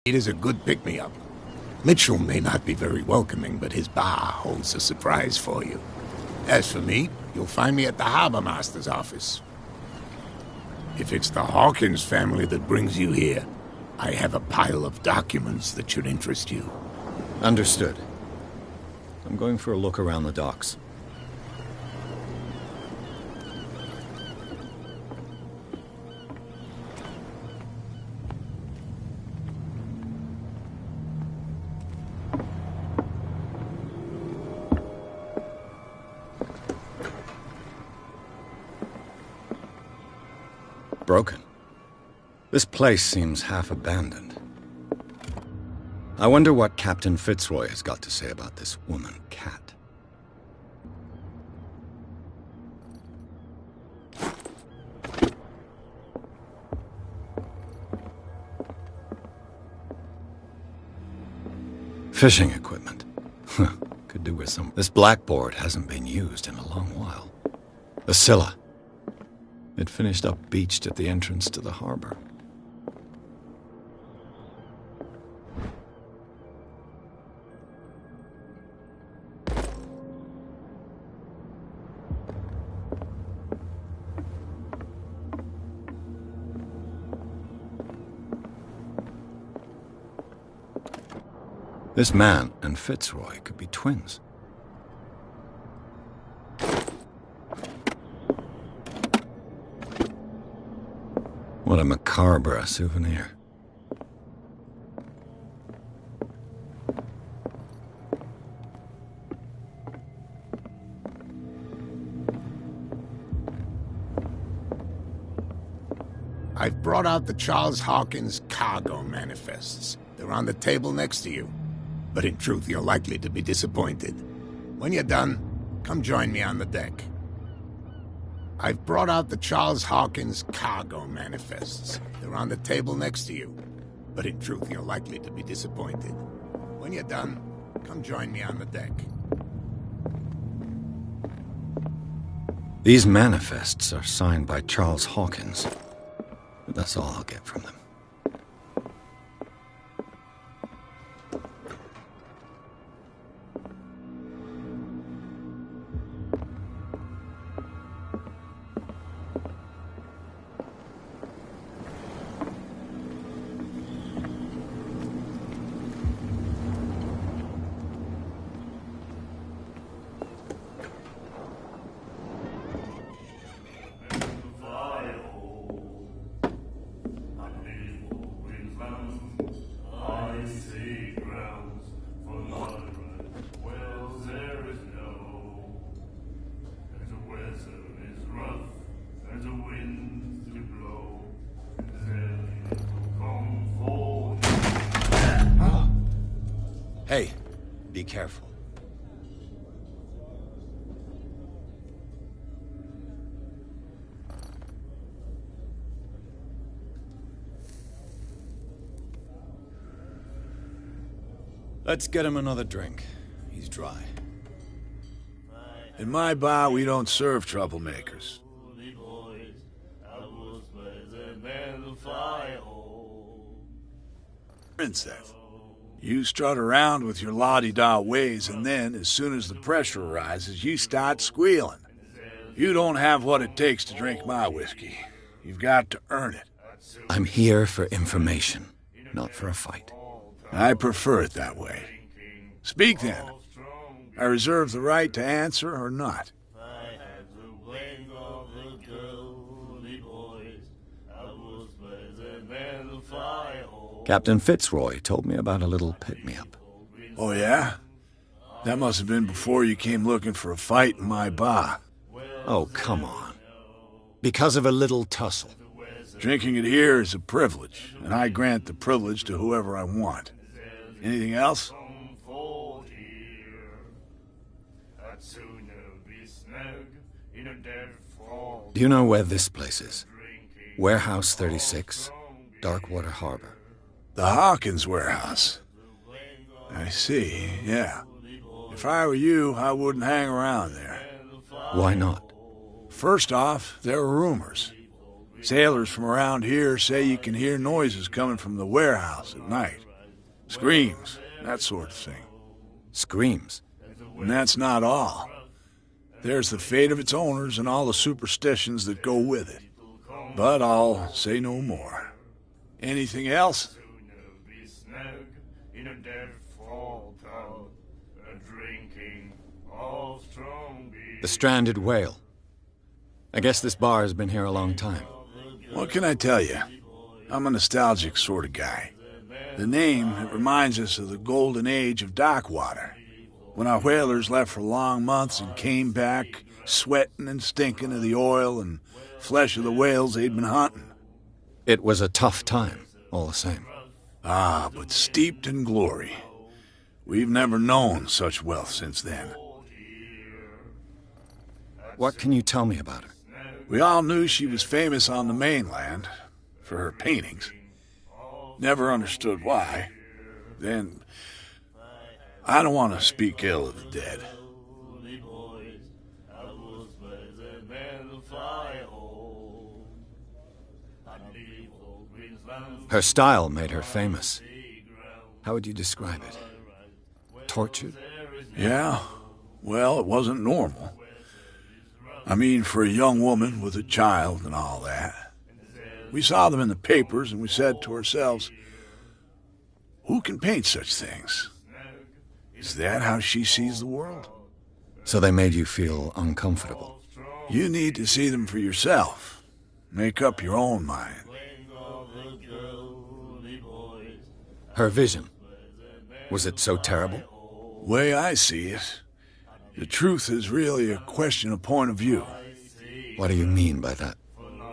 It is a good pick-me-up. Mitchell may not be very welcoming, but his bar holds a surprise for you. As for me, you'll find me at the harbor master's office. If it's the Hawkins family that brings you here, I have a pile of documents that should interest you. Understood. I'm going for a look around the docks. Broken. This place seems half abandoned. I wonder what Captain Fitzroy has got to say about this woman, Cat. Fishing equipment. Could do with some. This blackboard hasn't been used in a long while. The Scylla. It finished up beached at the entrance to the harbor. This man and Fitzroy could be twins. What a macabre souvenir. I've brought out the Charles Hawkins cargo manifests. They're on the table next to you. But in truth, you're likely to be disappointed. When you're done, come join me on the deck. I've brought out the Charles Hawkins cargo manifests. They're on the table next to you. But in truth, you're likely to be disappointed. When you're done, come join me on the deck. These manifests are signed by Charles Hawkins. But that's all I'll get from them. Hey, be careful. Let's get him another drink. He's dry. In my bar, we don't serve troublemakers. Princess. You strut around with your la-di-da ways, and then, as soon as the pressure arises, you start squealing. You don't have what it takes to drink my whiskey. You've got to earn it. I'm here for information, not for a fight. I prefer it that way. Speak then. I reserve the right to answer or not. Captain Fitzroy told me about a little pick-me-up. Oh, yeah? That must have been before you came looking for a fight in my bar. Oh, come on. Because of a little tussle. Drinking it here is a privilege, and I grant the privilege to whoever I want. Anything else? Do you know where this place is? Warehouse 36, Darkwater Harbor. The Hawkins warehouse. I see, yeah. If I were you, I wouldn't hang around there. Why not? First off, there are rumors. Sailors from around here say you can hear noises coming from the warehouse at night. Screams, that sort of thing. Screams? And that's not all. There's the fate of its owners and all the superstitions that go with it. But I'll say no more. Anything else? The stranded whale. I guess this bar has been here a long time. What can I tell you? I'm a nostalgic sort of guy. The name, it reminds us of the golden age of dockwater, when our whalers left for long months and came back sweating and stinking of the oil and flesh of the whales they'd been hunting. It was a tough time, all the same. Ah, but steeped in glory. We've never known such wealth since then. What can you tell me about her? We all knew she was famous on the mainland for her paintings. Never understood why. Then, I don't want to speak ill of the dead. Her style made her famous. How would you describe it? Tortured? Yeah, well, it wasn't normal. I mean, for a young woman with a child and all that. We saw them in the papers and we said to ourselves, who can paint such things? Is that how she sees the world? So they made you feel uncomfortable? You need to see them for yourself. Make up your own mind. Her vision. Was it so terrible? Way I see it, the truth is really a question of point of view. What do you mean by that?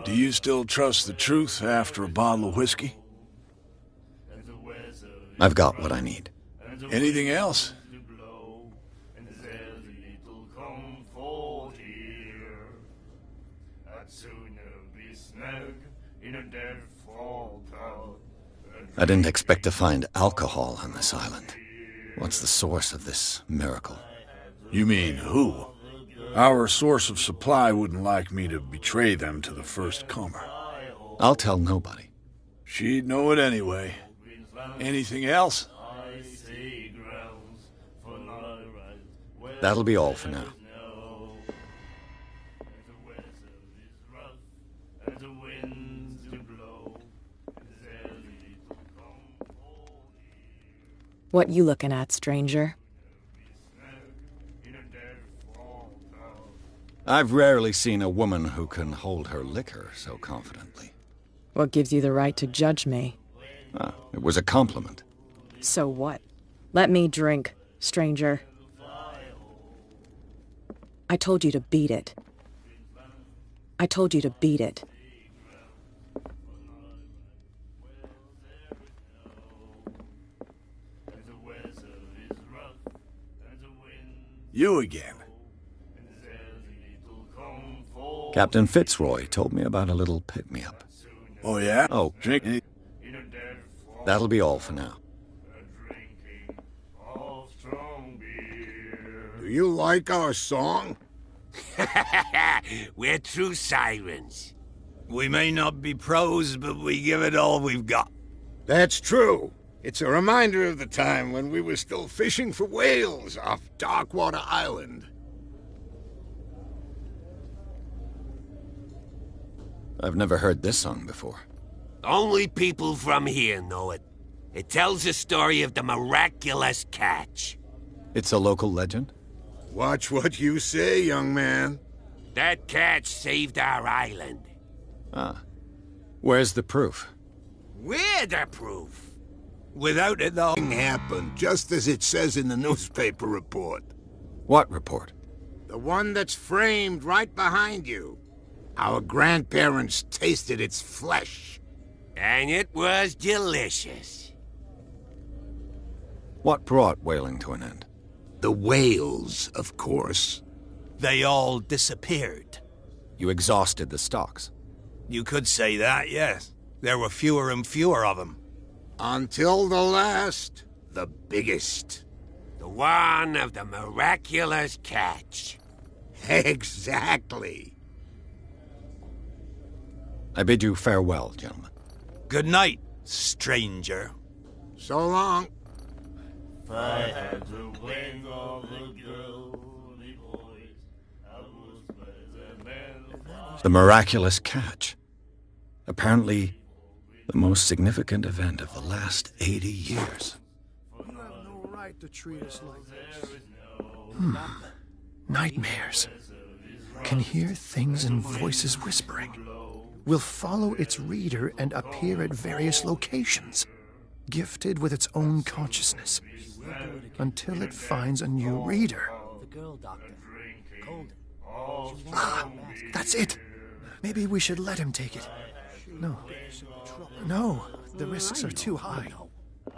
Do you still trust the truth after a bottle of whiskey? I've got what I need. Anything else? I didn't expect to find alcohol on this island. What's the source of this miracle? You mean who? Our source of supply wouldn't like me to betray them to the first comer. I'll tell nobody. She'd know it anyway. Anything else? That'll be all for now. What you looking at, stranger? I've rarely seen a woman who can hold her liquor so confidently. What gives you the right to judge me? Ah, it was a compliment. So what? Let me drink, stranger. I told you to beat it. I told you to beat it. You again. Captain Fitzroy told me about a little pick-me-up. Oh, yeah? Oh, Drink. That'll be all for now. Do you like our song? We're true sirens. We may not be pros, but we give it all we've got. That's true. It's a reminder of the time when we were still fishing for whales off Darkwater Island. I've never heard this song before. Only people from here know it. It tells the story of the miraculous catch. It's a local legend? Watch what you say, young man. That catch saved our island. Ah. Where's the proof? We're the proof. Without it, though... Thing happened, just as it says in the newspaper report. What report? The one that's framed right behind you. Our grandparents tasted its flesh. And it was delicious. What brought whaling to an end? The whales, of course. They all disappeared. You exhausted the stocks. You could say that, yes. There were fewer and fewer of them. Until the last, the biggest. The one of the miraculous catch. Exactly. I bid you farewell, gentlemen. Good night, stranger. So long. If I had to bring all the girly boys, I would play the man. The miraculous catch. Apparently, the most significant event of the last 80 years. You have no right to treat us like this. Nightmares. Can hear things and voices whispering. Will follow its reader and appear at various locations, gifted with its own consciousness, until it finds a new reader. The girl doctor. Colden. Ah, that's it. Maybe we should let him take it. No, the risks are too high.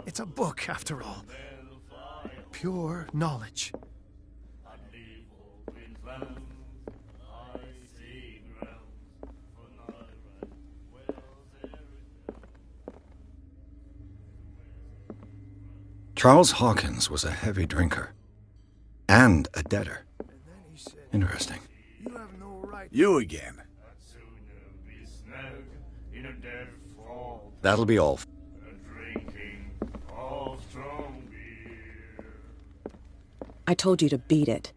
It's a book, after all. Pure knowledge. Charles Hawkins was a heavy drinker. And a debtor. Interesting. You again. That'll be all. I told you to beat it.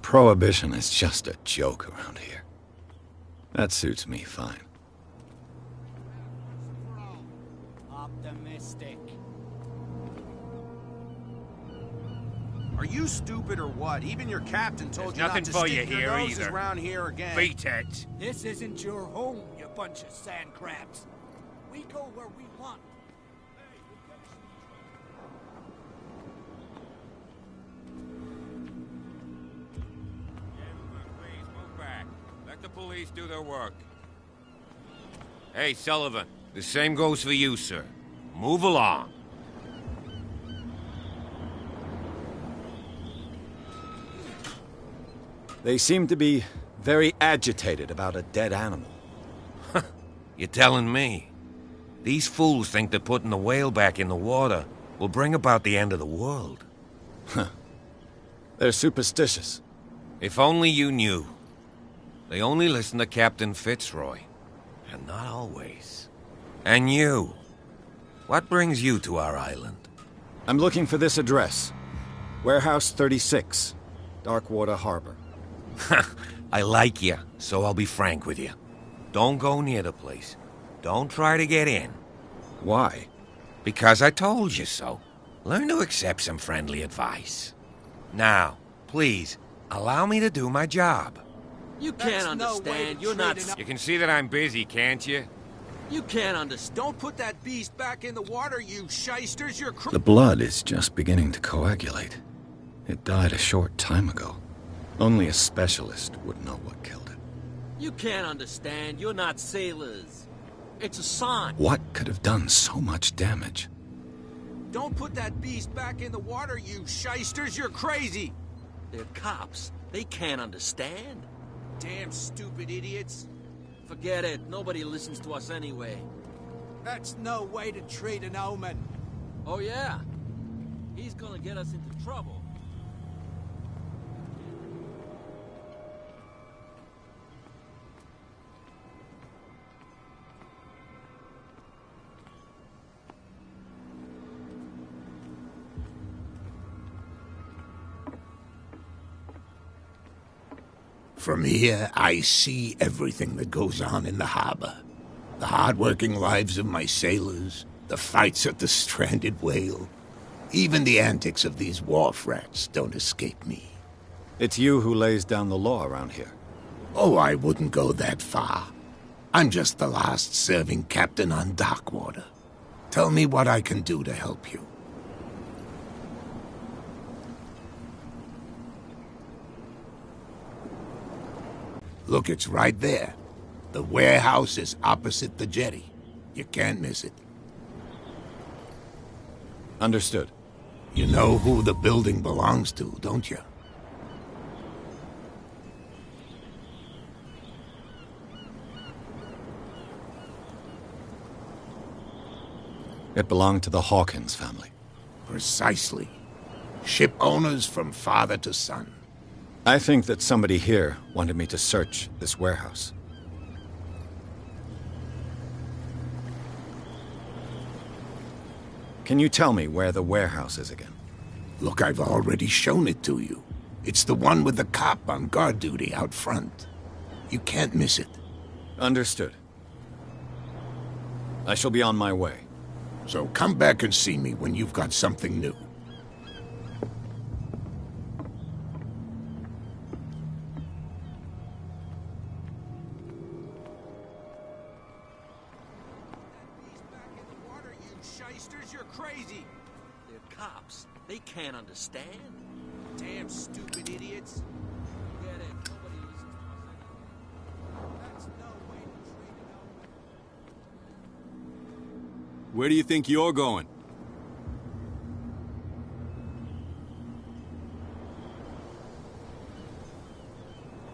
Prohibition is just a joke around here. That suits me fine. Optimistic. Are you stupid or what? Even your captain told There's you not nothing to for stick you your here noses either. around here again. Beat it. This isn't your home, you bunch of sand crabs. We go where we want. Please move back. Let the police do their work. Hey, Sullivan. The same goes for you, sir. Move along. They seem to be very agitated about a dead animal. You're telling me? These fools think that putting the whale back in the water will bring about the end of the world. They're superstitious. If only you knew. They only listen to Captain Fitzroy. And not always. And you. What brings you to our island? I'm looking for this address. Warehouse 36, Darkwater Harbor. I like you, so I'll be frank with you. Don't go near the place. Don't try to get in. Why? Because I told you so. Learn to accept some friendly advice. Now, please, allow me to do my job. You can't understand. You're not. You can see that I'm busy, can't you? You can't understand. Don't put that beast back in the water, you shysters. You're The blood is just beginning to coagulate. It died a short time ago. Only a specialist would know what killed it. You can't understand. You're not sailors. It's a sign. What could have done so much damage? Don't put that beast back in the water, you shysters. You're crazy. They're cops. They can't understand. Damn stupid idiots. Forget it. Nobody listens to us anyway. That's no way to treat an omen. Oh, yeah? He's gonna get us into trouble. From here, I see everything that goes on in the harbor. The hard-working lives of my sailors, the fights at the stranded whale. Even the antics of these wharf rats don't escape me. It's you who lays down the law around here. Oh, I wouldn't go that far. I'm just the last serving captain on Darkwater. Tell me what I can do to help you. Look, it's right there. The warehouse is opposite the jetty. You can't miss it. Understood. You know who the building belongs to, don't you? It belonged to the Hawkins family. Precisely. Ship owners from father to son. I think that somebody here wanted me to search this warehouse. Can you tell me where the warehouse is again? Look, I've already shown it to you. It's the one with the cop on guard duty out front. You can't miss it. Understood. I shall be on my way. So come back and see me when you've got something new. You're crazy. They're cops. They can't understand. Damn stupid idiots. Get it. Nobody listens to us anyway. That's no way to treat it. Where do you think you're going?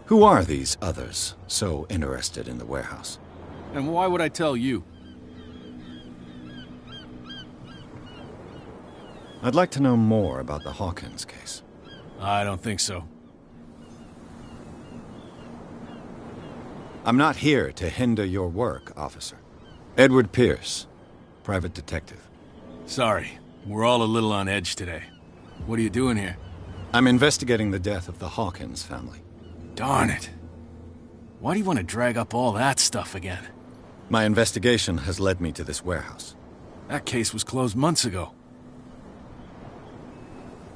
Who are these others so interested in the warehouse? And why would I tell you? I'd like to know more about the Hawkins case. I don't think so. I'm not here to hinder your work, officer. Edward Pierce, private detective. Sorry, we're all a little on edge today. What are you doing here? I'm investigating the death of the Hawkins family. Darn it. Why do you want to drag up all that stuff again? My investigation has led me to this warehouse. That case was closed months ago.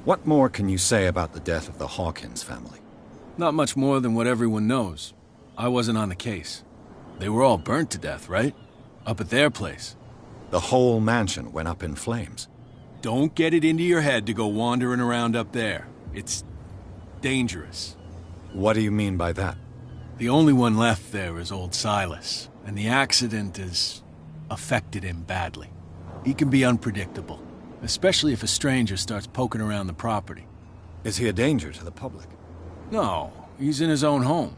What more can you say about the death of the Hawkins family? Not much more than what everyone knows. I wasn't on the case. They were all burnt to death, right? Up at their place. The whole mansion went up in flames. Don't get it into your head to go wandering around up there. It's dangerous. What do you mean by that? The only one left there is old Silas, and the accident has affected him badly. He can be unpredictable, especially if a stranger starts poking around the property. Is he a danger to the public? No, he's in his own home.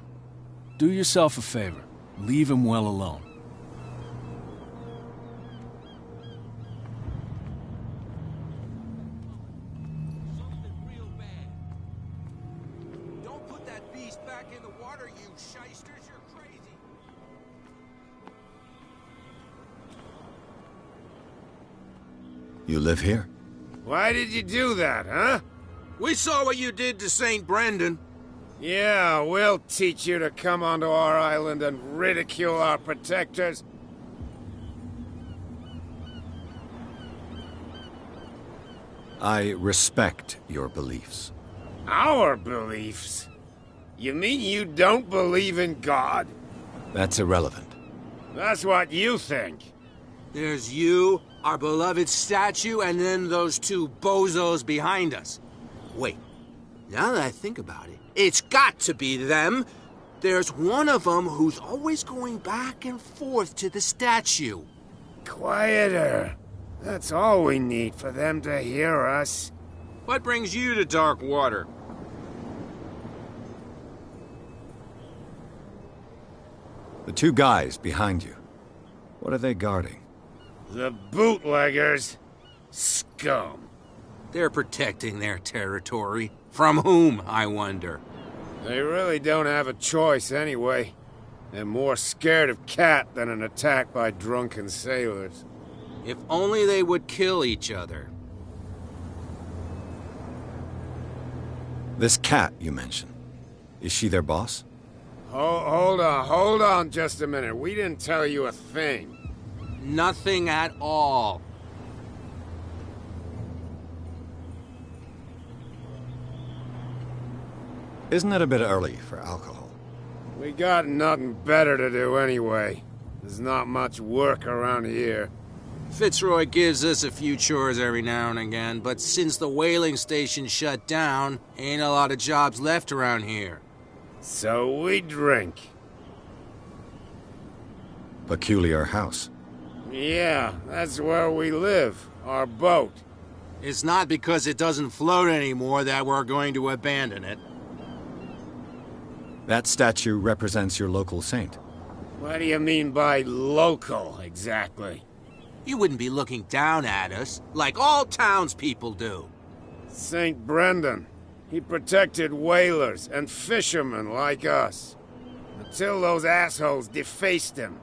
Do yourself a favor. Leave him well alone. Something real bad. Don't put that beast back in the water, you shysters. You're crazy. You live here? Why did you do that, huh? We saw what you did to St. Brendan. Yeah, we'll teach you to come onto our island and ridicule our protectors. I respect your beliefs. Our beliefs? You mean you don't believe in God? That's irrelevant. That's what you think. There's you, our beloved statue, and then those two bozos behind us. Wait, now that I think about it, it's got to be them. There's one of them who's always going back and forth to the statue. Quieter. That's all we need for them to hear us. What brings you to dark water? The two guys behind you. What are they guarding? The bootleggers. Scum. They're protecting their territory. From whom, I wonder? They really don't have a choice anyway. They're more scared of Cat than an attack by drunken sailors. If only they would kill each other. This Cat you mentioned. Is she their boss? Hold on just a minute. We didn't tell you a thing. Nothing at all. Isn't it a bit early for alcohol? We got nothing better to do anyway. There's not much work around here. Fitzroy gives us a few chores every now and again, but since the whaling station shut down, ain't a lot of jobs left around here. So we drink. Peculiar house. Yeah, that's where we live. Our boat. It's not because it doesn't float anymore that we're going to abandon it. That statue represents your local saint. What do you mean by local, exactly? You wouldn't be looking down at us, like all townspeople do. St. Brendan. He protected whalers and fishermen like us. Until those assholes defaced him.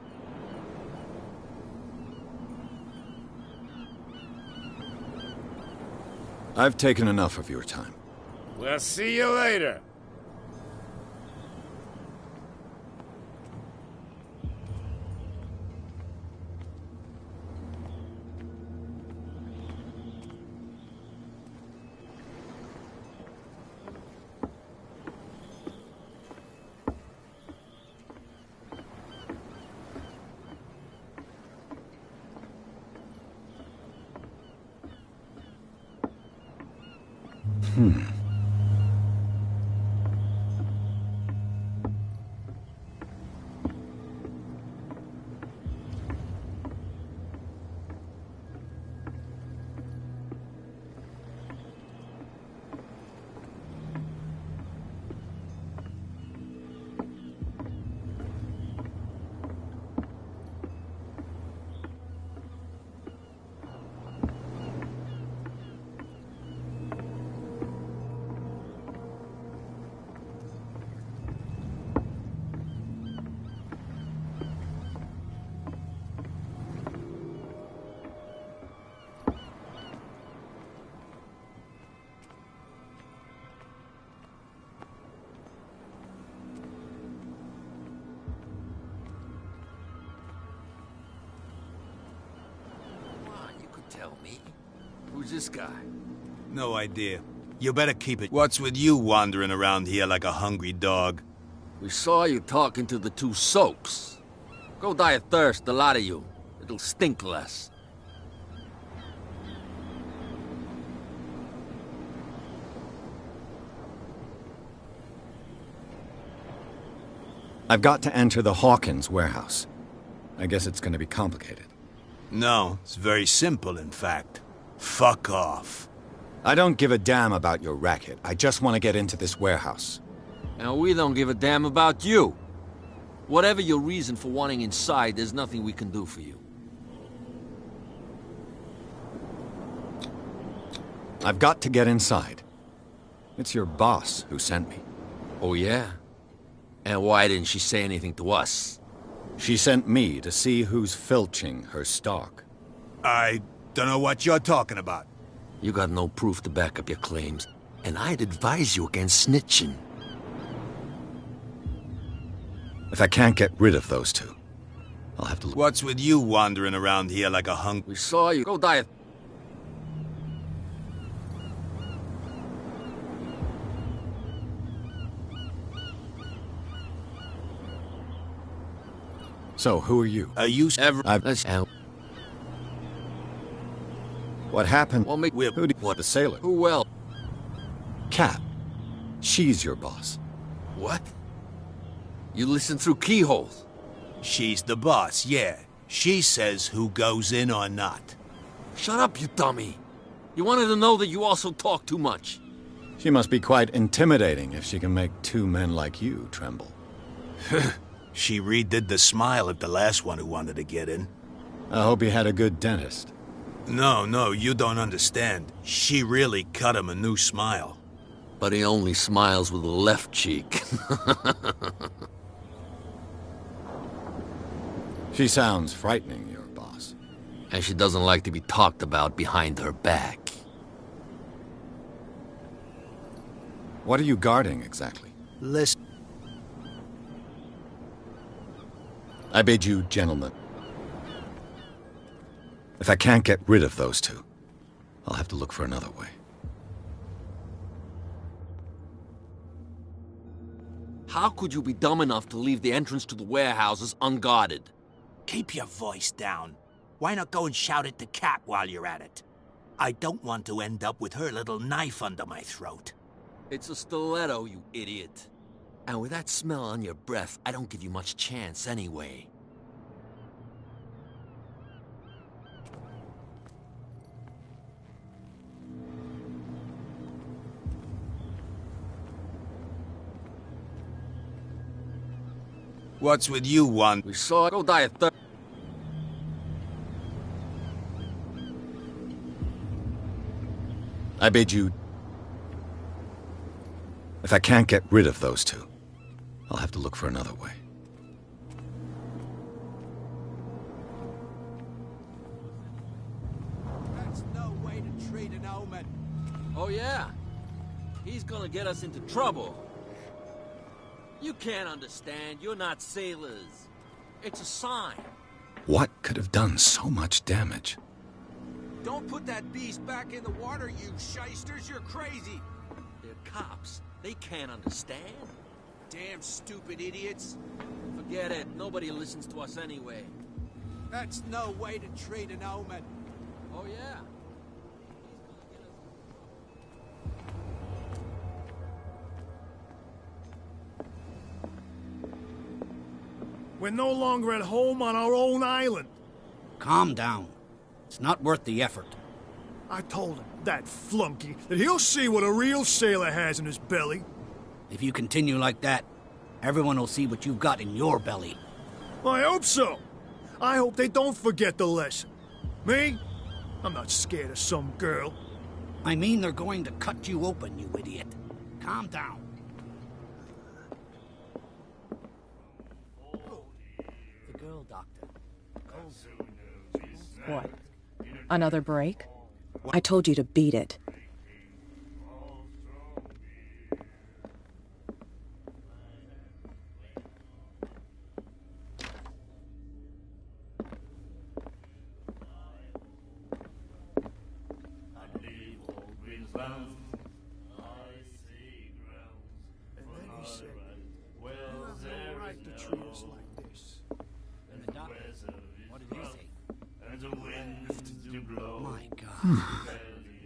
I've taken enough of your time. We'll see you later. Tell me. Who's this guy? No idea. You better keep it. What's with you wandering around here like a hungry dog? We saw you talking to the two soaks. Go die of thirst, the lot of you. It'll stink less. I've got to enter the Hawkins warehouse. I guess it's going to be complicated. No, it's very simple, in fact. Fuck off. I don't give a damn about your racket. I just want to get into this warehouse. And we don't give a damn about you. Whatever your reason for wanting inside, there's nothing we can do for you. I've got to get inside. It's your boss who sent me. Oh, yeah? And why didn't she say anything to us? She sent me to see who's filching her stock. I don't know what you're talking about. You got no proof to back up your claims, and I'd advise you against snitching. If I can't get rid of those two, I'll have to... What's with you wandering around here like a hunk? We saw you. Go die. So, who are you? Are you ever... Let's help. What happened? Well, Who did... What, the sailor? Who will? Cat. She's your boss. What? You listen through keyholes. She's the boss, yeah. She says who goes in or not. Shut up, you dummy. You wanted to know that you also talk too much. She must be quite intimidating if she can make two men like you tremble. She redid the smile at the last one who wanted to get in. I hope he had a good dentist. No, you don't understand. She really cut him a new smile. But he only smiles with the left cheek. She sounds frightening, your boss. And she doesn't like to be talked about behind her back. What are you guarding, exactly? Listen. I bid you, gentlemen. If I can't get rid of those two, I'll have to look for another way. How could you be dumb enough to leave the entrance to the warehouses unguarded? Keep your voice down. Why not go and shout at the cat while you're at it? I don't want to end up with her little knife under my throat. It's a stiletto, you idiot. And with that smell on your breath, I don't give you much chance anyway. What's with you, one? We saw it. Go die of thirst. I bid you, If I can't get rid of those two, I'll have to look for another way. That's no way to treat an omen. Oh, yeah? He's gonna get us into trouble. You can't understand. You're not sailors. It's a sign. What could have done so much damage? Don't put that beast back in the water, you shysters. You're crazy. They're cops. They can't understand. Damn stupid idiots. Forget it. Nobody listens to us anyway. That's no way to treat an omen. Oh, yeah? We're no longer at home on our own island. Calm down. It's not worth the effort. I told him, that flunky, that he'll see what a real sailor has in his belly. If you continue like that, everyone will see what you've got in your belly. I hope so. I hope they don't forget the lesson. Me? I'm not scared of some girl. I mean they're going to cut you open, you idiot. Calm down. The girl doctor. What? Another break? I told you to beat it.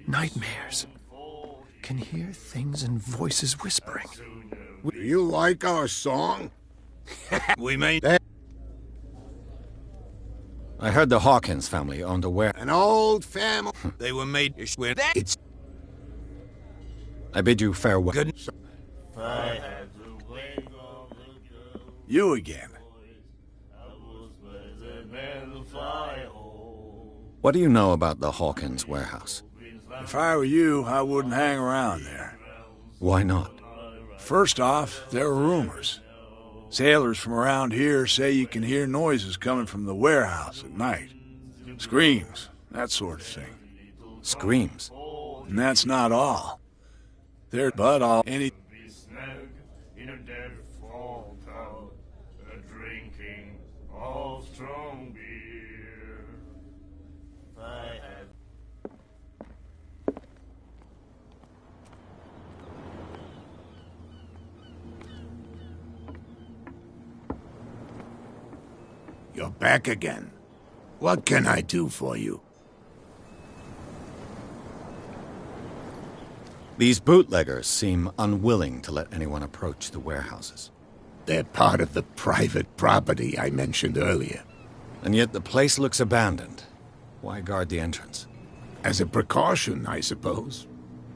Nightmares. Can hear things and voices whispering. Do you like our song? We made I heard the Hawkins family owned a warehouse. An old family. They were made with that. It's I bid you farewell. good. You again. What do you know about the Hawkins warehouse? If I were you, I wouldn't hang around there. Why not? First off, there are rumors. Sailors from around here say you can hear noises coming from the warehouse at night. Screams, that sort of thing. Screams? And that's not all. There, but all any. In a dead fall town, drinking all strong beer. I had You're back again. What can I do for you? These bootleggers seem unwilling to let anyone approach the warehouses. They're part of the private property I mentioned earlier. And yet the place looks abandoned. Why guard the entrance? As a precaution, I suppose.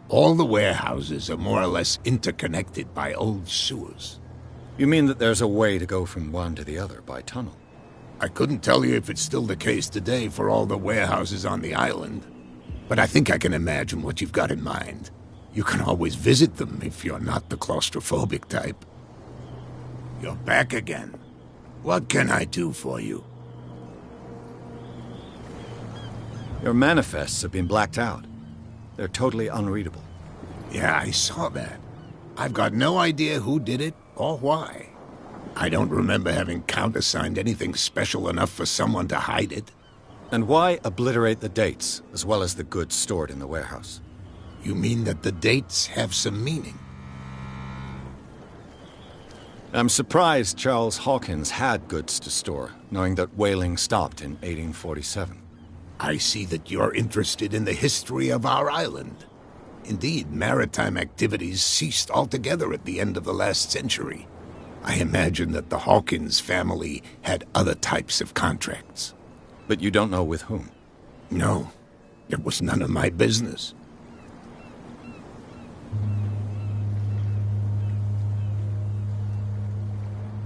All the warehouses are more or less interconnected by old sewers. You mean that there's a way to go from one to the other by tunnel? I couldn't tell you if it's still the case today for all the warehouses on the island, but I think I can imagine what you've got in mind. You can always visit them if you're not the claustrophobic type. You're back again. What can I do for you? Your manifests have been blacked out. They're totally unreadable. Yeah, I saw that. I've got no idea who did it or why. I don't remember having countersigned anything special enough for someone to hide it. And why obliterate the dates, as well as the goods stored in the warehouse? You mean that the dates have some meaning? I'm surprised Charles Hawkins had goods to store, knowing that whaling stopped in 1847. I see that you're interested in the history of our island. Indeed, maritime activities ceased altogether at the end of the last century. I imagine that the Hawkins family had other types of contracts. But you don't know with whom? No, it was none of my business.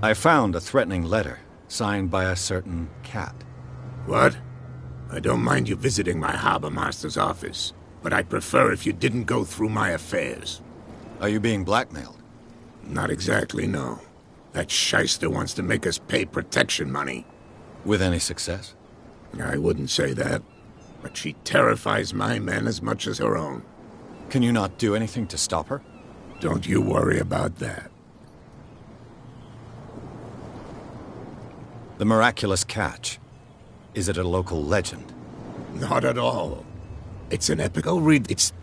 I found a threatening letter, signed by a certain cat. What? I don't mind you visiting my harbor master's office, but I'd prefer if you didn't go through my affairs. Are you being blackmailed? Not exactly, no. That shyster wants to make us pay protection money. With any success? I wouldn't say that, but she terrifies my men as much as her own. Can you not do anything to stop her? Don't you worry about that. The miraculous catch. Is it a local legend? Not at all. It's an epic. Go read. It's...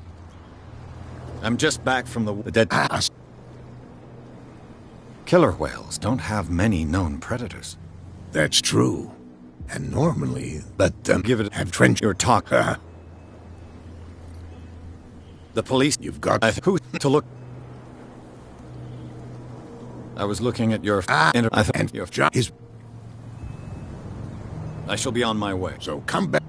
I'm just back from the dead... Killer whales don't have many known predators. That's true. And normally, but give it... have trench your talk. The police... You've got... who to look... I was looking at your... and your job is... I shall be on my way. So come back.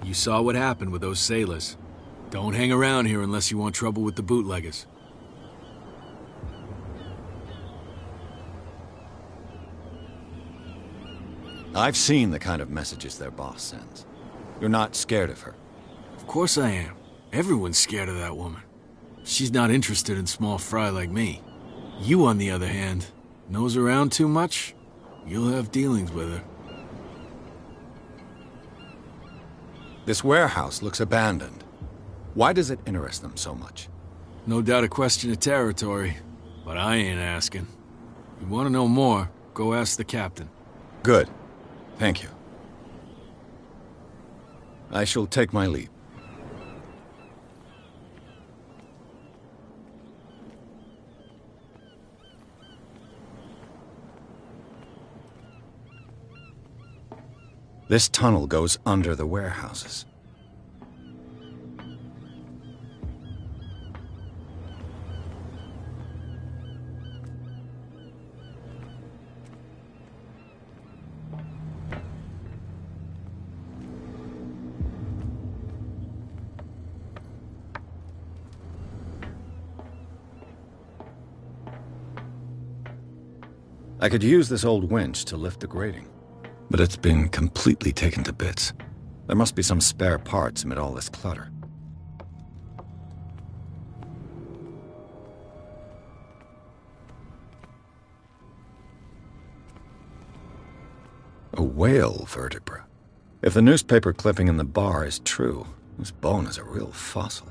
You saw what happened with those sailors. Don't hang around here unless you want trouble with the bootleggers. I've seen the kind of messages their boss sends. You're not scared of her? Of course I am. Everyone's scared of that woman. She's not interested in small fry like me. You, on the other hand, nose around too much, you'll have dealings with her. This warehouse looks abandoned. Why does it interest them so much? No doubt a question of territory, but I ain't asking. If you want to know more, go ask the captain. Good. Thank you. I shall take my leave. This tunnel goes under the warehouses. I could use this old winch to lift the grating, but it's been completely taken to bits. There must be some spare parts amid all this clutter. A whale vertebra. If the newspaper clipping in the bar is true, this bone is a real fossil.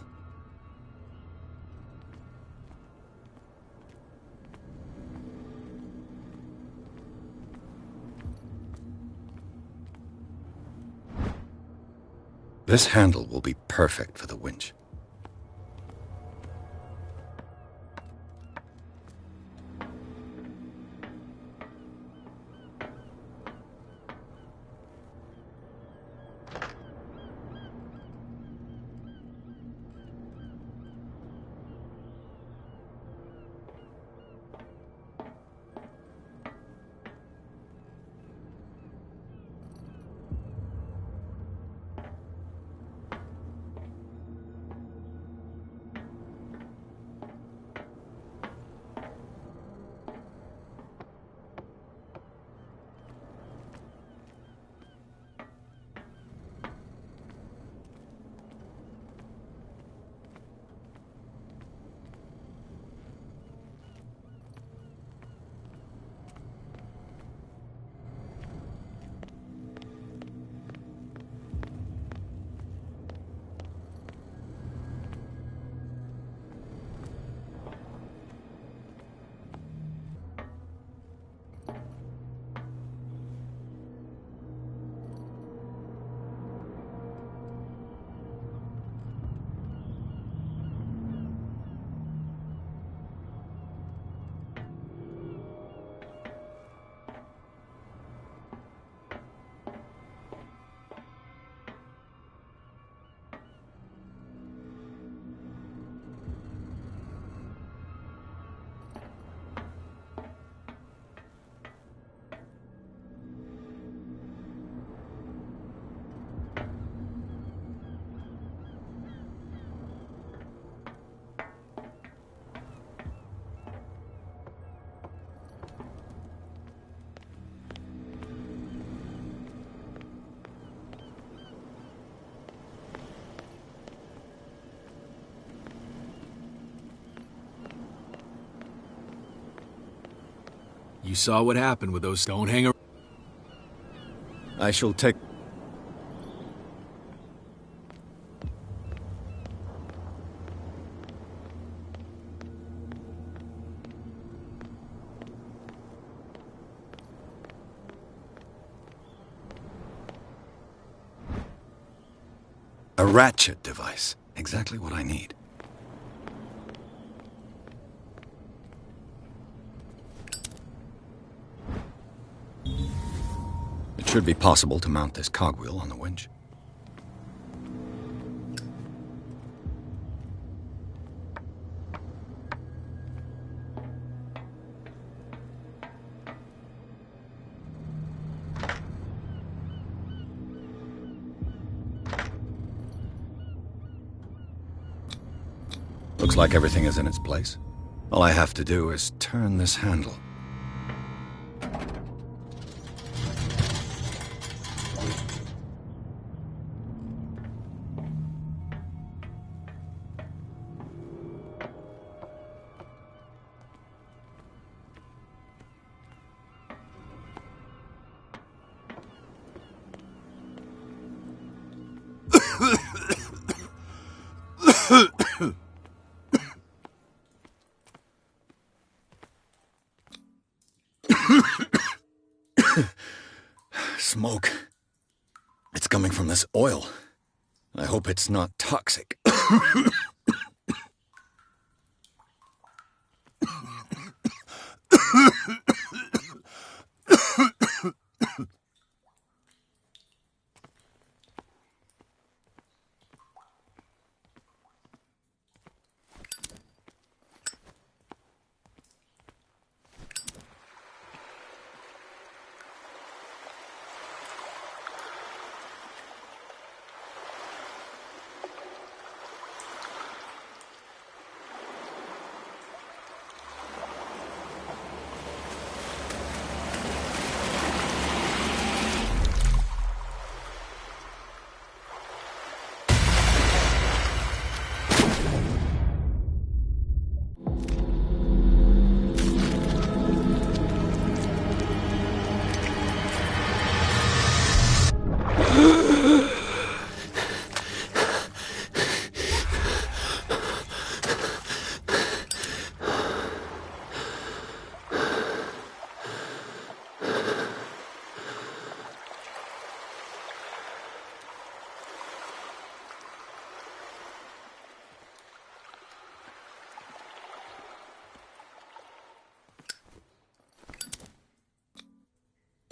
This handle will be perfect for the winch. You saw what happened with those. Don't hang around. I shall take... A ratchet device. Exactly what I need. It should be possible to mount this cogwheel on the winch. Looks like everything is in its place. All I have to do is turn this handle. Smoke. It's coming from this oil. I hope it's not toxic.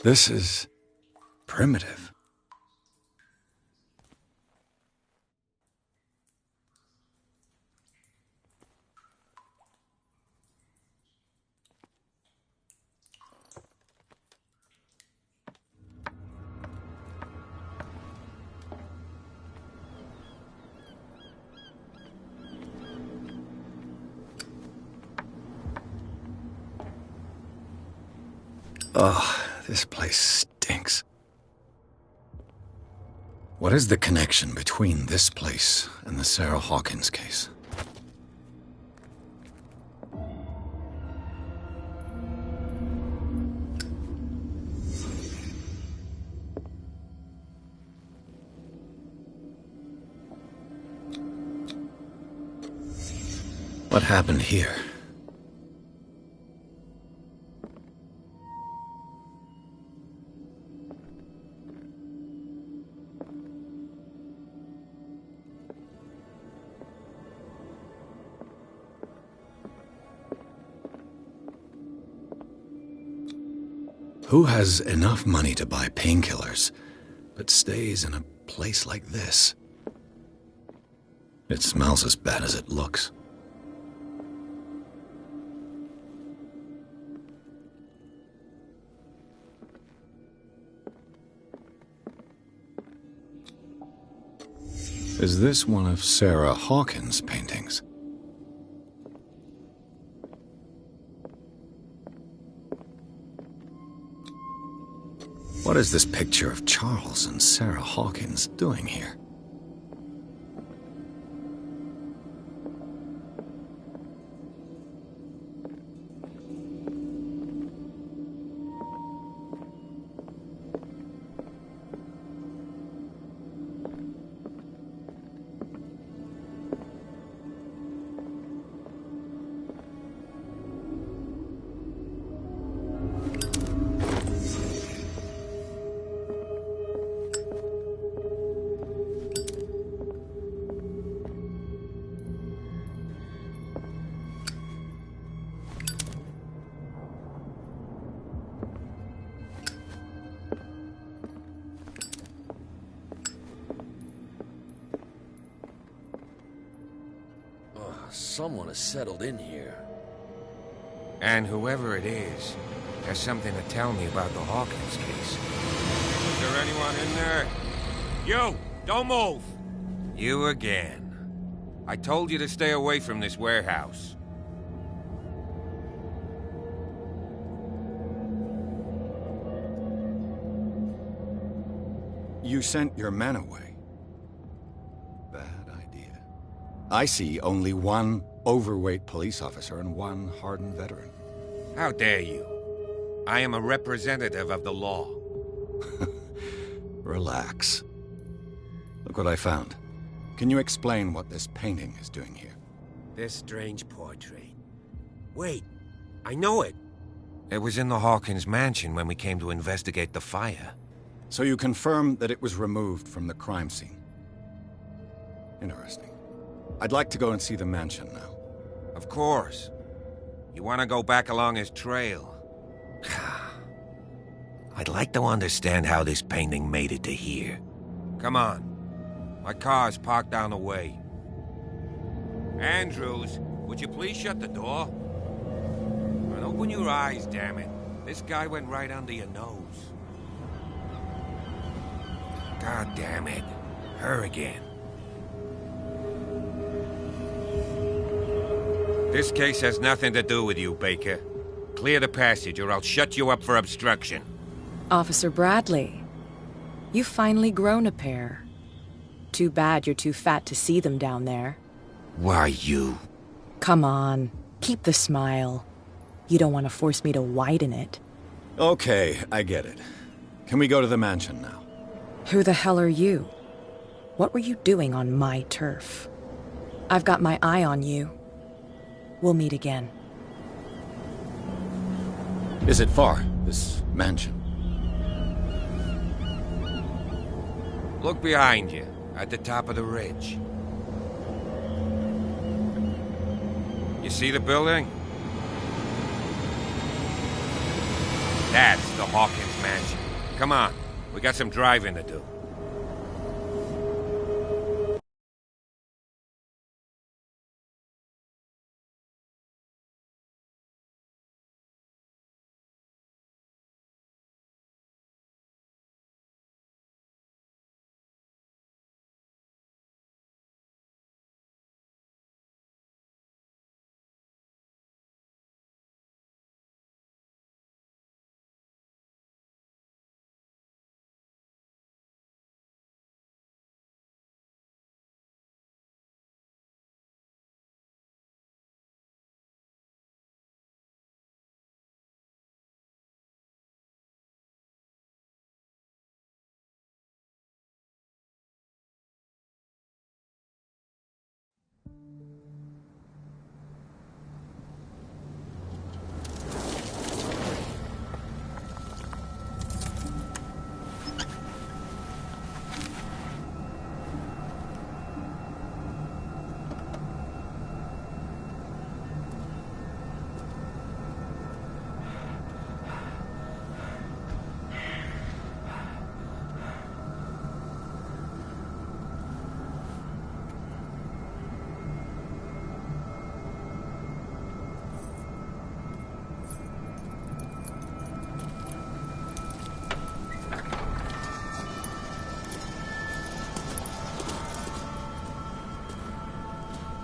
This is primitive. Ugh, this place stinks. What is the connection between this place and the Sarah Hawkins case? What happened here? Who has enough money to buy painkillers, but stays in a place like this? It smells as bad as it looks. Is this one of Sarah Hawkins' paintings? What is this picture of Charles and Sarah Hawkins doing here? Someone has settled in here. And whoever it is has something to tell me about the Hawkins case. Is there anyone in there? You! Don't move! You again. I told you to stay away from this warehouse. You sent your men away. Bad idea. I see only one overweight police officer and one hardened veteran. How dare you? I am a representative of the law. Relax. Look what I found. Can you explain what this painting is doing here? This strange portrait. Wait, I know it. It was in the Hawkins mansion when we came to investigate the fire. So you confirm that it was removed from the crime scene? Interesting. I'd like to go and see the mansion now. Of course. You want to go back along his trail? I'd like to understand how this painting made it to here. Come on. My car's parked down the way. Andrews, would you please shut the door? And open your eyes, damn it. This guy went right under your nose. God damn it. Her again. This case has nothing to do with you, Baker. Clear the passage or I'll shut you up for obstruction. Officer Bradley, you've finally grown a pair. Too bad you're too fat to see them down there. Why, you... Come on, keep the smile. You don't want to force me to widen it. Okay, I get it. Can we go to the mansion now? Who the hell are you? What were you doing on my turf? I've got my eye on you. We'll meet again. Is it far, this mansion? Look behind you, at the top of the ridge. You see the building? That's the Hawkins mansion. Come on, we got some driving to do.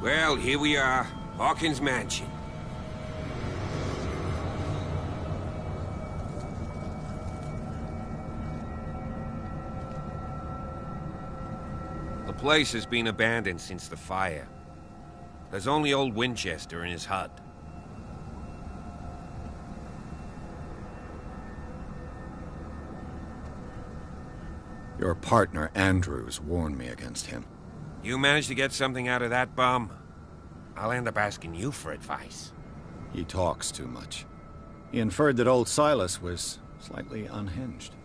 Well, here we are. Hawkins Mansion. The place has been abandoned since the fire. There's only old Winchester in his hut. Your partner, Andrews, warned me against him. You managed to get something out of that bum? I'll end up asking you for advice. He talks too much. He inferred that old Silas was slightly unhinged.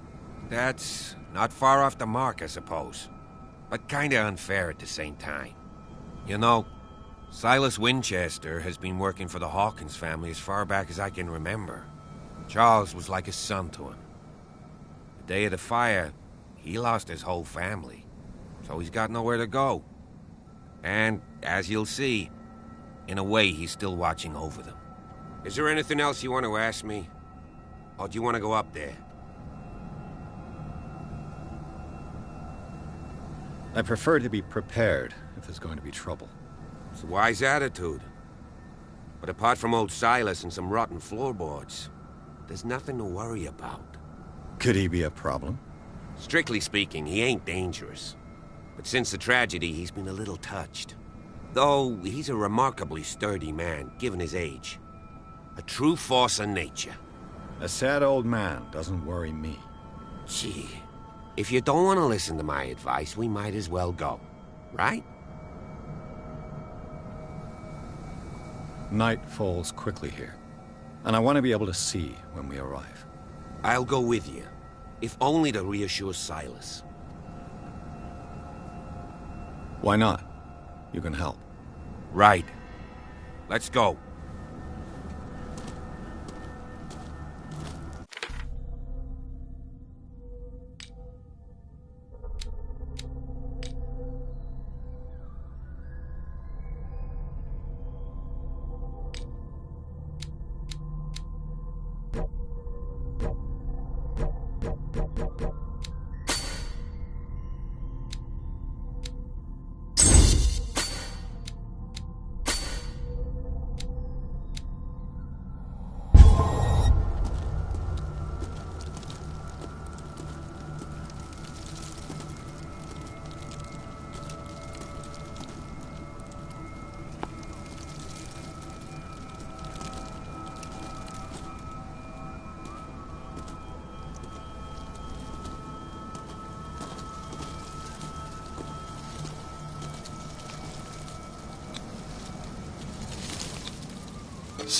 That's not far off the mark, I suppose. But kinda unfair at the same time. You know, Silas Winchester has been working for the Hawkins family as far back as I can remember. Charles was like a son to him. The day of the fire, he lost his whole family. So he's got nowhere to go. And, as you'll see, In a way, he's still watching over them. Is there anything else you want to ask me? Or do you want to go up there? I prefer to be prepared if there's going to be trouble. It's a wise attitude. But apart from old Silas and some rotten floorboards, there's nothing to worry about. Could he be a problem? Strictly speaking, he ain't dangerous. But since the tragedy, he's been a little touched. Though he's a remarkably sturdy man, given his age. A true force of nature. A sad old man doesn't worry me. Gee, if you don't want to listen to my advice, we might as well go. Right? Night falls quickly here, and I want to be able to see when we arrive. I'll go with you, if only to reassure Silas. Why not? You can help. Right. Let's go.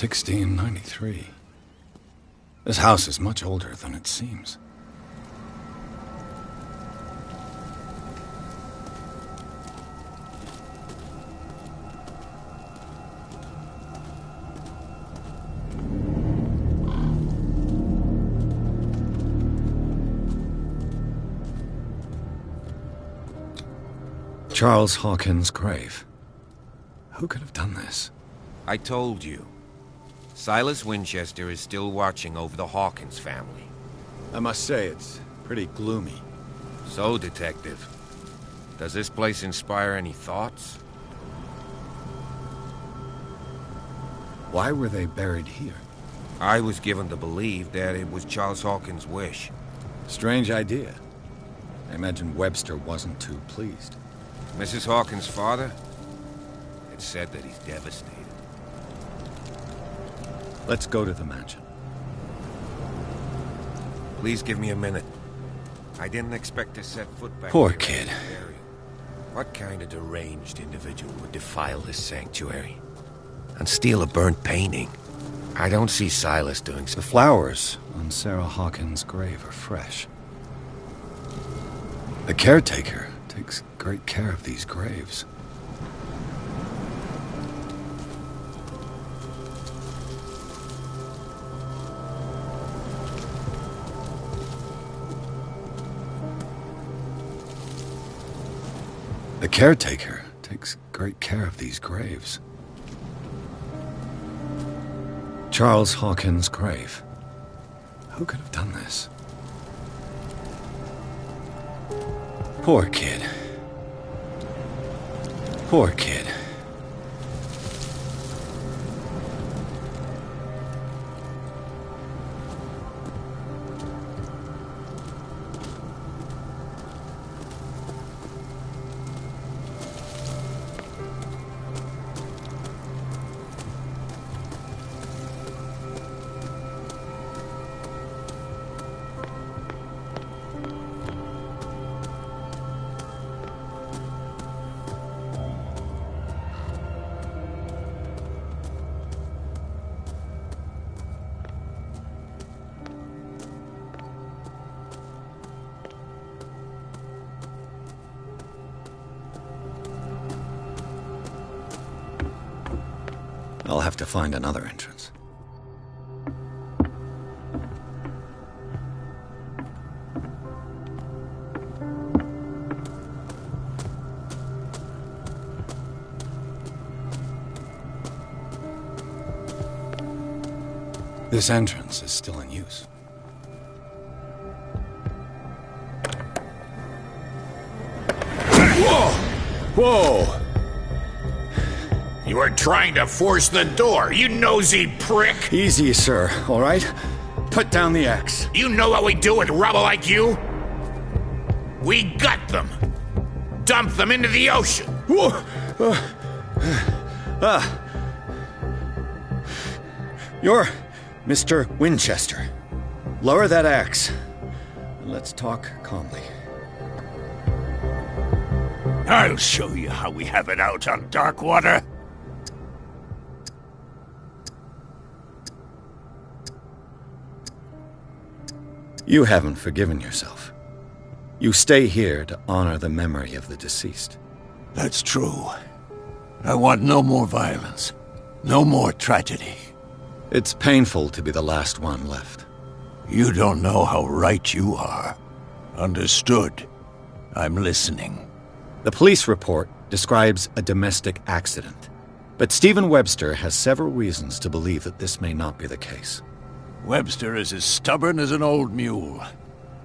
$1693. This house is much older than it seems. Charles Hawkins' grave. Who could have done this? I told you. Silas Winchester is still watching over the Hawkins family. I must say, it's pretty gloomy. So, Detective, does this place inspire any thoughts? Why were they buried here? I was given to believe that it was Charles Hawkins' wish. Strange idea. I imagine Webster wasn't too pleased. Mrs. Hawkins' father? It's said that he's devastated. Let's go to the mansion. Please give me a minute. I didn't expect to set foot back Poor here kid. at the burial. What kind of deranged individual would defile this sanctuary? And steal a burnt painting? I don't see Silas doing so. The flowers on Sarah Hawkins' grave are fresh. The caretaker takes great care of these graves. The caretaker takes great care of these graves. Charles Hawkins' grave. Who could have done this? Poor kid. Poor kid. I'll have to find another entrance. This entrance is still in use. Whoa! Whoa! You were trying to force the door, you nosy prick! Easy, sir, all right? Put down the axe. You know what we do with rubble like you? We gut them. Dump them into the ocean. Whoa! You're Mr. Winchester. Lower that axe. And let's talk calmly. I'll show you how we have it out on Darkwater. You haven't forgiven yourself. You stay here to honor the memory of the deceased. That's true. I want no more violence. No more tragedy. It's painful to be the last one left. You don't know how right you are. Understood. I'm listening. The police report describes a domestic accident, but Stephen Webster has several reasons to believe that this may not be the case. Webster is as stubborn as an old mule.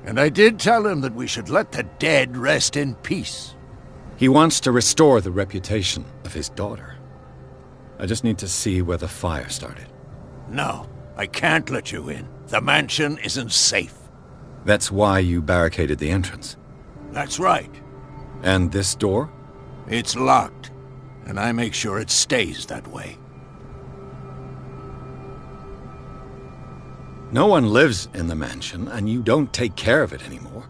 And I did tell him that we should let the dead rest in peace. He wants to restore the reputation of his daughter. I just need to see where the fire started. No, I can't let you in. The mansion isn't safe. That's why you barricaded the entrance. That's right. And this door? It's locked, and I make sure it stays that way. No one lives in the mansion, and you don't take care of it anymore.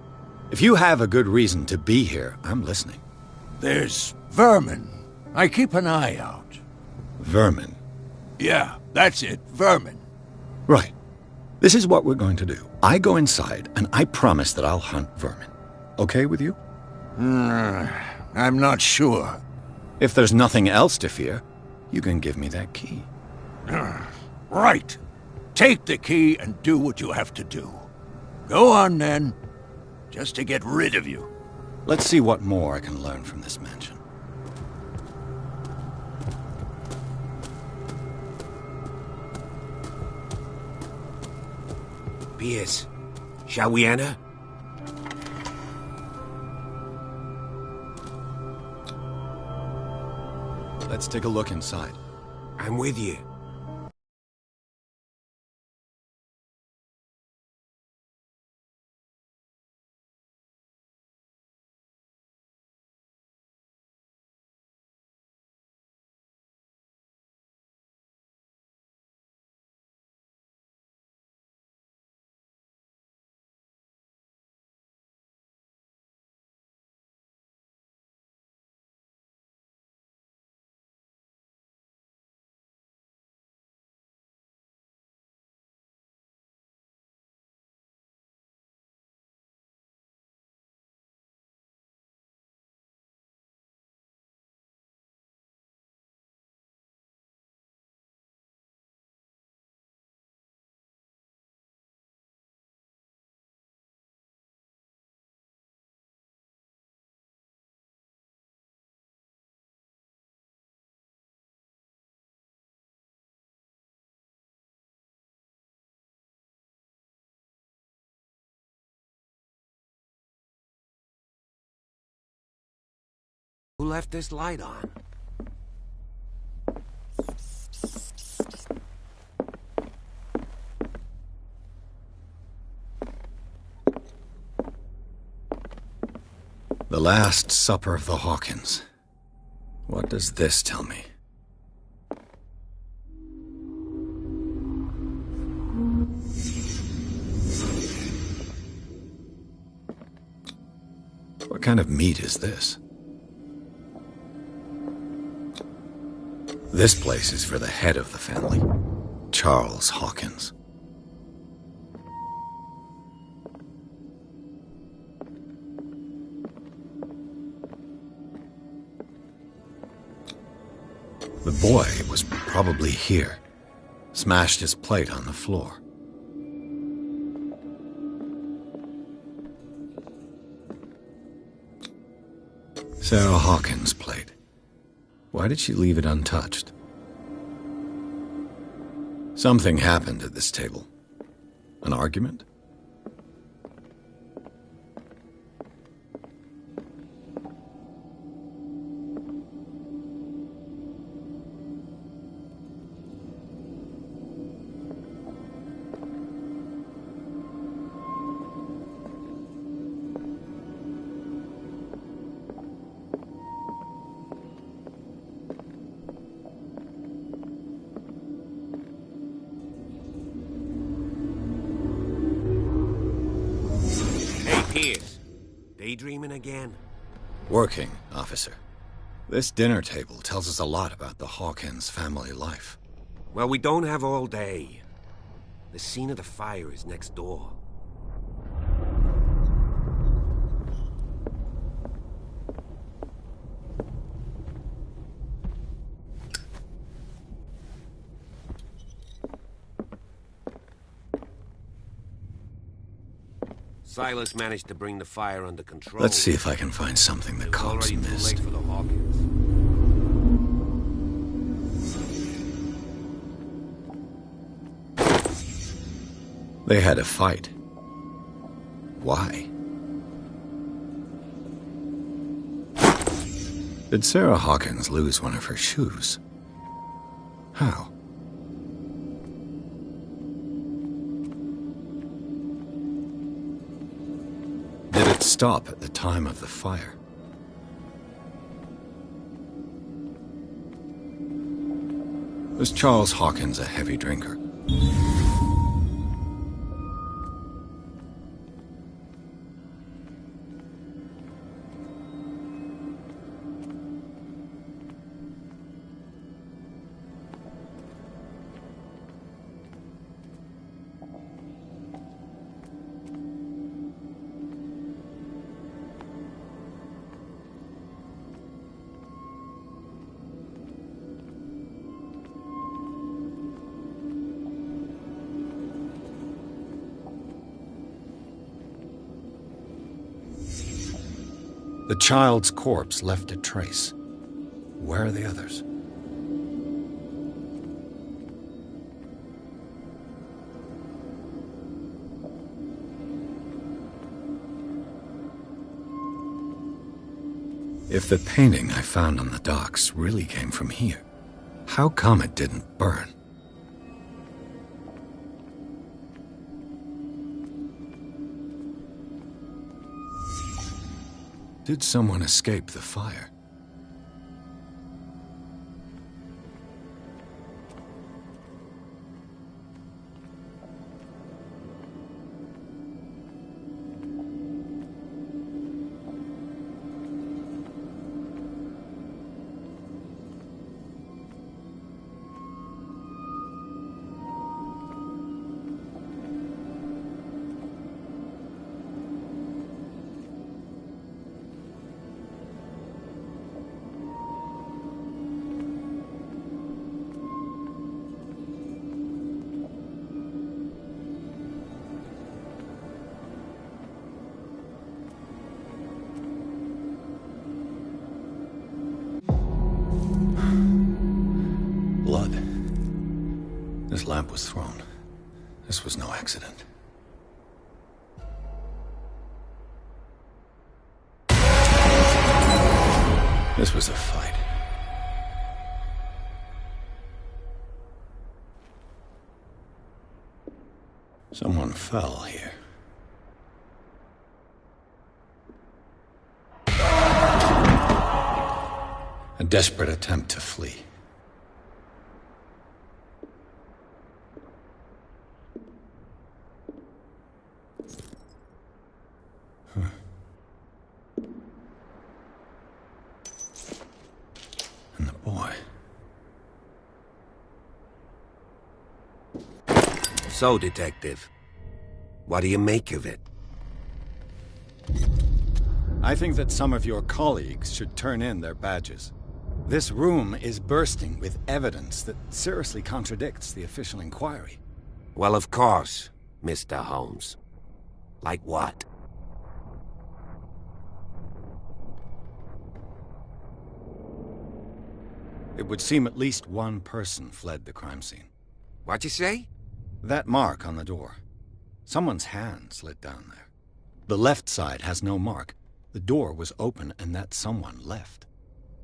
If you have a good reason to be here, I'm listening. There's vermin. I keep an eye out. Vermin? Yeah, that's it, vermin. Right. This is what we're going to do. I go inside, and I promise that I'll hunt vermin. Okay with you? I'm not sure. If there's nothing else to fear, you can give me that key. Right. Take the key and do what you have to do. Go on, then. Just to get rid of you. Let's see what more I can learn from this mansion. Pierce, shall we enter? Let's take a look inside. I'm with you. Who left this light on? The Last Supper of the Hawkins. What does this tell me? What kind of meat is this? This place is for the head of the family, Charles Hawkins. The boy was probably here, smashed his plate on the floor. Sarah Hawkins' plate. Why did she leave it untouched? Something happened at this table. An argument? Daydreaming again? Working, officer. This dinner table tells us a lot about the Hawkins family life. Well, we don't have all day. The scene of the fire is next door. Silas managed to bring the fire under control. Let's see if I can find something the cops missed. Too late for the Hawkins. They had a fight. Why? Did Sarah Hawkins lose one of her shoes? How? Did it stop at the time of the fire? Was Charles Hawkins a heavy drinker? The child's corpse left a trace. Where are the others? If the painting I found on the docks really came from here, how come it didn't burn? Did someone escape the fire? Blood. This lamp was thrown. This was no accident. This was a fight. Someone fell here. A desperate attempt to flee. And the boy. So, Detective, what do you make of it? I think that some of your colleagues should turn in their badges. This room is bursting with evidence that seriously contradicts the official inquiry. Well, of course, Mr. Holmes. Like what? It would seem at least one person fled the crime scene. What'd you say? That mark on the door. Someone's hand slid down there. The left side has no mark. The door was open and that someone left.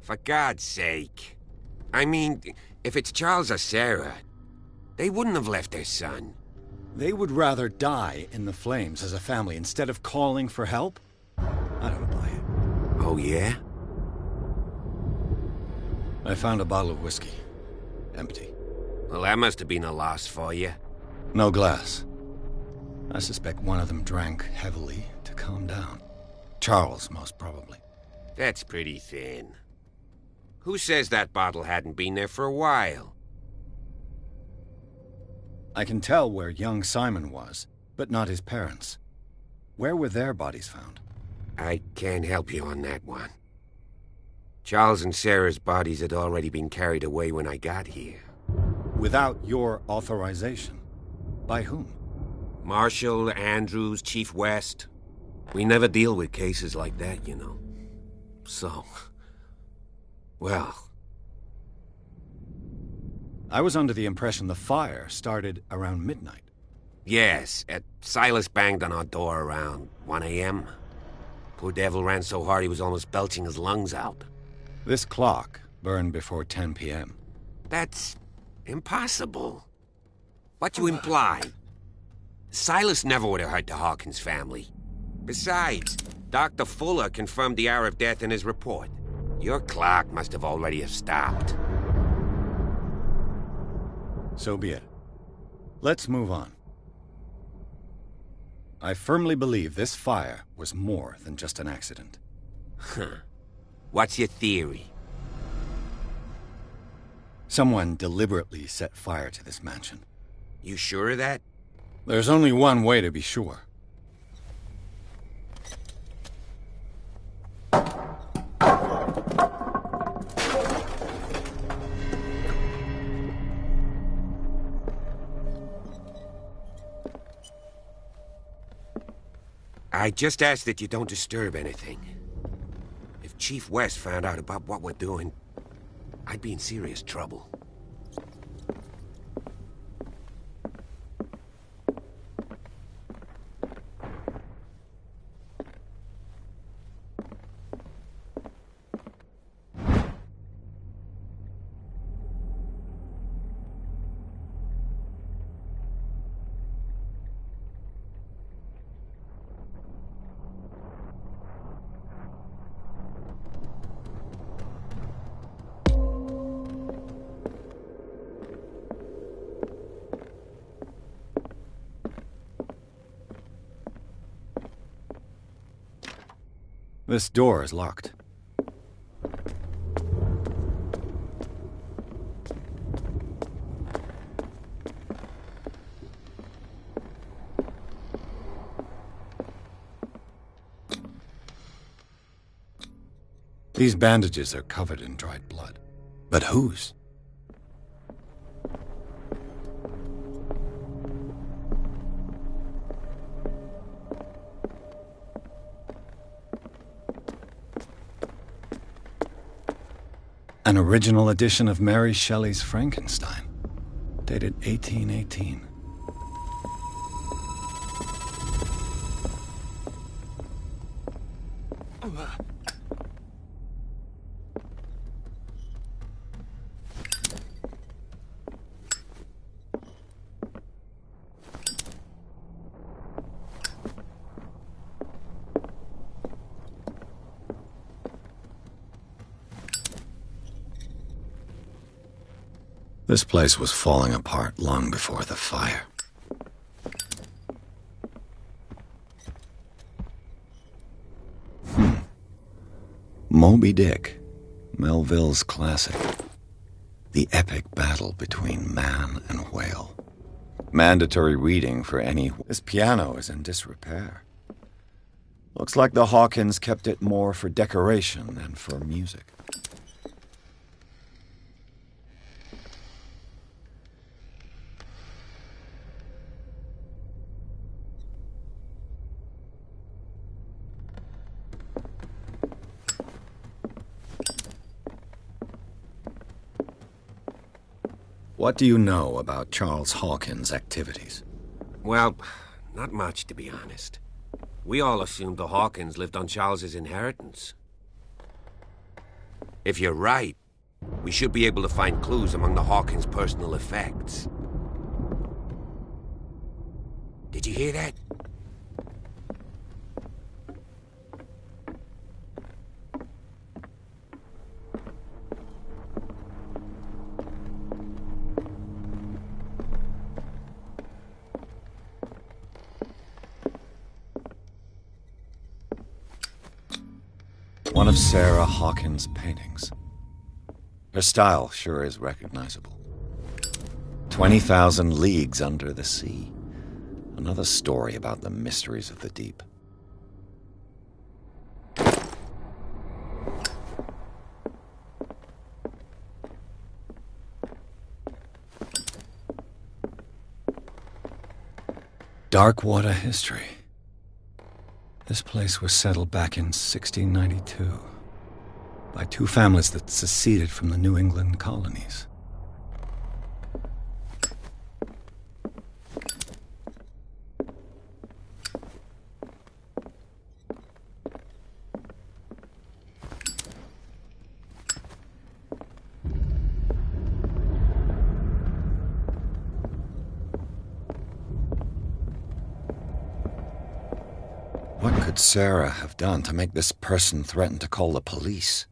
For God's sake. I mean, if it's Charles or Sarah, they wouldn't have left their son. They would rather die in the flames as a family instead of calling for help? I don't buy it. Oh, yeah? I found a bottle of whiskey. Empty. Well, that must have been a loss for you. No glass. I suspect one of them drank heavily to calm down. Charles, most probably. That's pretty thin. Who says that bottle hadn't been there for a while? I can tell where young Simon was, but not his parents. Where were their bodies found? I can't help you on that one. Charles and Sarah's bodies had already been carried away when I got here. Without your authorization? By whom? Marshall, Andrews, Chief West. We never deal with cases like that, you know. So... well... I was under the impression the fire started around midnight. Yes, Silas banged on our door around 1 a.m. Poor devil ran so hard he was almost belching his lungs out. This clock burned before 10 p.m. That's impossible. What you imply? Silas never would have hurt the Hawkins family. Besides, Dr. Fuller confirmed the hour of death in his report. Your clock must have already have stopped. So be it. Let's move on. I firmly believe this fire was more than just an accident. Huh. What's your theory? Someone deliberately set fire to this mansion. You sure of that? There's only one way to be sure. I just ask that you don't disturb anything. If Chief West found out about what we're doing, I'd be in serious trouble. This door is locked. These bandages are covered in dried blood. But whose? An original edition of Mary Shelley's Frankenstein, dated 1818. This place was falling apart long before the fire. Moby Dick, Melville's classic. The epic battle between man and whale. Mandatory reading for any... This piano is in disrepair. Looks like the Hawkins kept it more for decoration than for music. What do you know about Charles Hawkins' activities? Well, not much, to be honest. We all assumed the Hawkins lived on Charles's inheritance. If you're right, we should be able to find clues among the Hawkins' personal effects. Did you hear that? One of Sarah Hawkins' paintings. Her style sure is recognizable. 20,000 Leagues Under the Sea. Another story about the mysteries of the deep. Darkwater history. This place was settled back in 1692 by two families that seceded from the New England colonies. What could Sarah have done to make this person threaten to call the police?